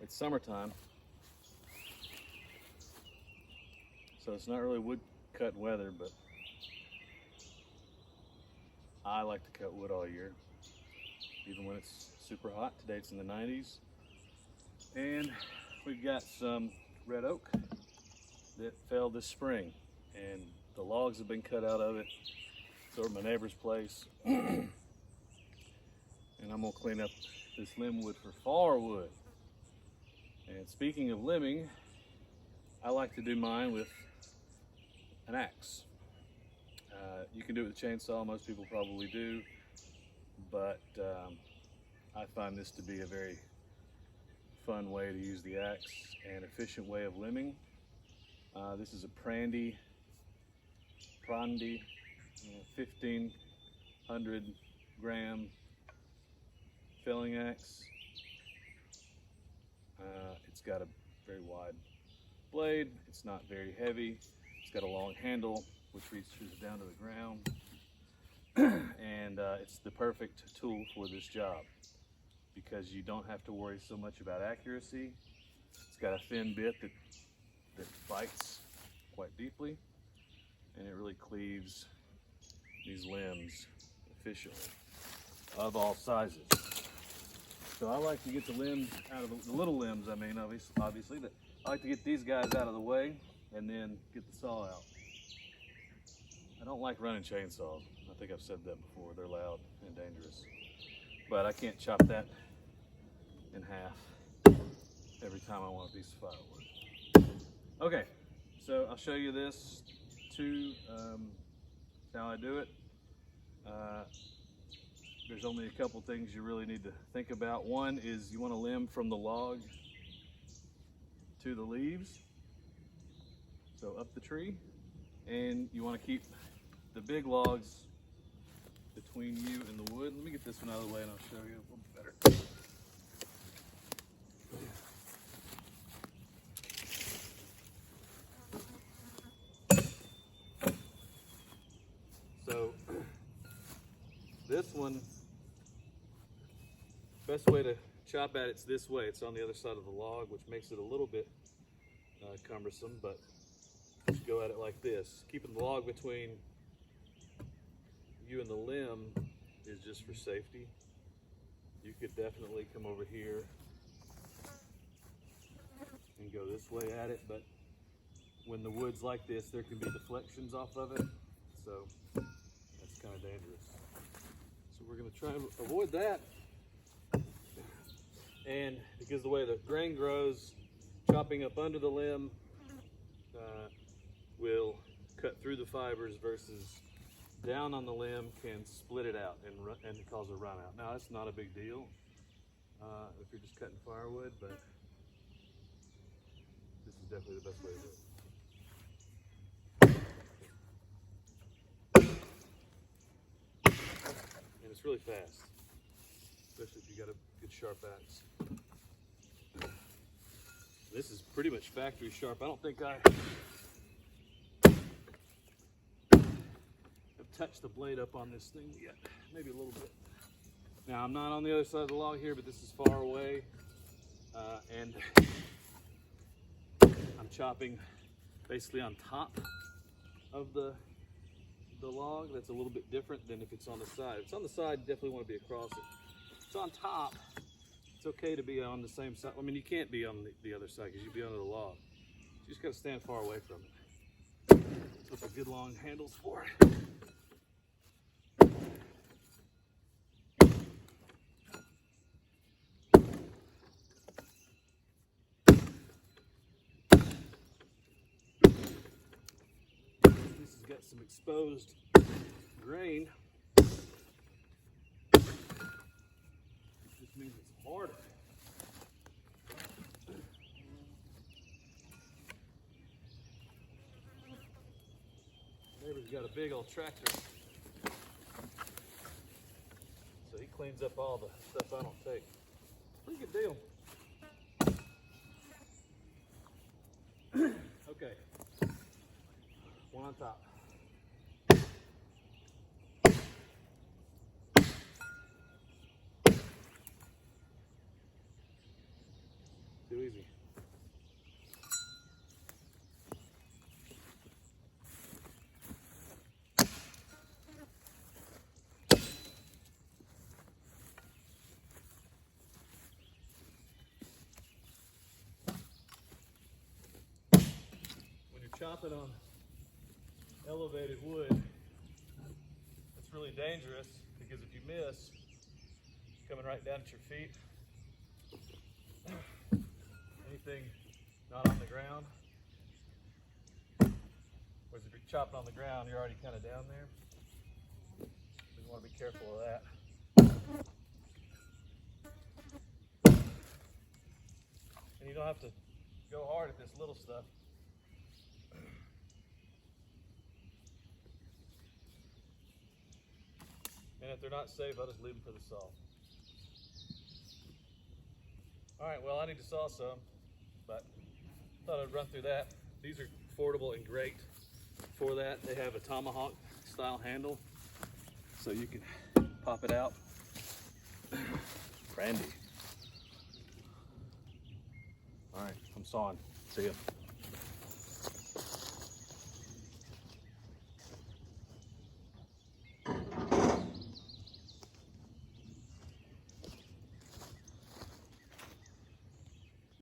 It's summertime, so it's not really wood cut weather, but I like to cut wood all year, even when it's super hot. Today it's in the 90s, and we've got some red oak that fell this spring, and the logs have been cut out of it. It's over at my neighbor's place, and I'm gonna clean up this limb wood for firewood. And speaking of limbing, I like to do mine with an axe. You can do it with a chainsaw, most people probably do, but I find this to be a very fun way to use the axe and efficient way of limbing. This is a Prandy 1500 gram felling axe. It's got a very wide blade. It's not very heavy. It's got a long handle which reaches down to the ground, and it's the perfect tool for this job because you don't have to worry so much about accuracy. It's got a thin bit that bites quite deeply, and it really cleaves these limbs efficiently of all sizes. So I like to get the limbs out of the little limbs, obviously, that I like to get these guys out of the way and then get the saw out. I don't like running chainsaws. I think I've said that before. They're loud and dangerous. But I can't chop that in half every time I want a piece of firewood. Okay, so I'll show you this too, how I do it. There's only a couple things you really need to think about. One is you want to limb from the log to the leaves, so up the tree, and you want to keep the big logs between you and the wood. Let me get this one out of the way and I'll show you a little better. So this one, best way to chop at it's this way. It's on the other side of the log, which makes it a little bit cumbersome, but just go at it like this. Keeping the log between you and the limb is just for safety. You could definitely come over here and go this way at it, but when the wood's like this, there can be deflections off of it, so that's kind of dangerous. So we're going to try and avoid that. And because the way the grain grows, chopping up under the limb will cut through the fibers versus down on the limb can split it out and cause a run out. Now that's not a big deal if you're just cutting firewood, but this is definitely the best way to do it. And it's really fast, especially if you got a good sharp axe. This is pretty much factory sharp. I don't think I have touched the blade up on this thing yet. Maybe a little bit. Now I'm not on the other side of the log here, but this is far away, and I'm chopping basically on top of the log. That's a little bit different than if it's on the side. If it's on the side, you definitely want to be across it. If it's on top, it's okay to be on the same side. I mean, you can't be on the other side because you'd be under the log. You just got to stand far away from it. That's what the good long handle's for. This has got some exposed grain. It just means it's harder. Neighbor's got a big old tractor, so he cleans up all the stuff I don't take. Pretty good deal. Okay, one on top. Do too easy. When you're chopping on elevated wood, it's really dangerous because if you miss, coming right down at your feet, anything not on the ground, whereas if you're chopping on the ground, you're already kind of down there. So you want to be careful of that. And you don't have to go hard at this little stuff. And if they're not safe, I'll just leave them for the saw. All right, well, I need to saw some, but I thought I'd run through that. These are affordable and great for that. They have a tomahawk style handle, so you can pop it out. Brandy. All right, I'm sawing. See ya.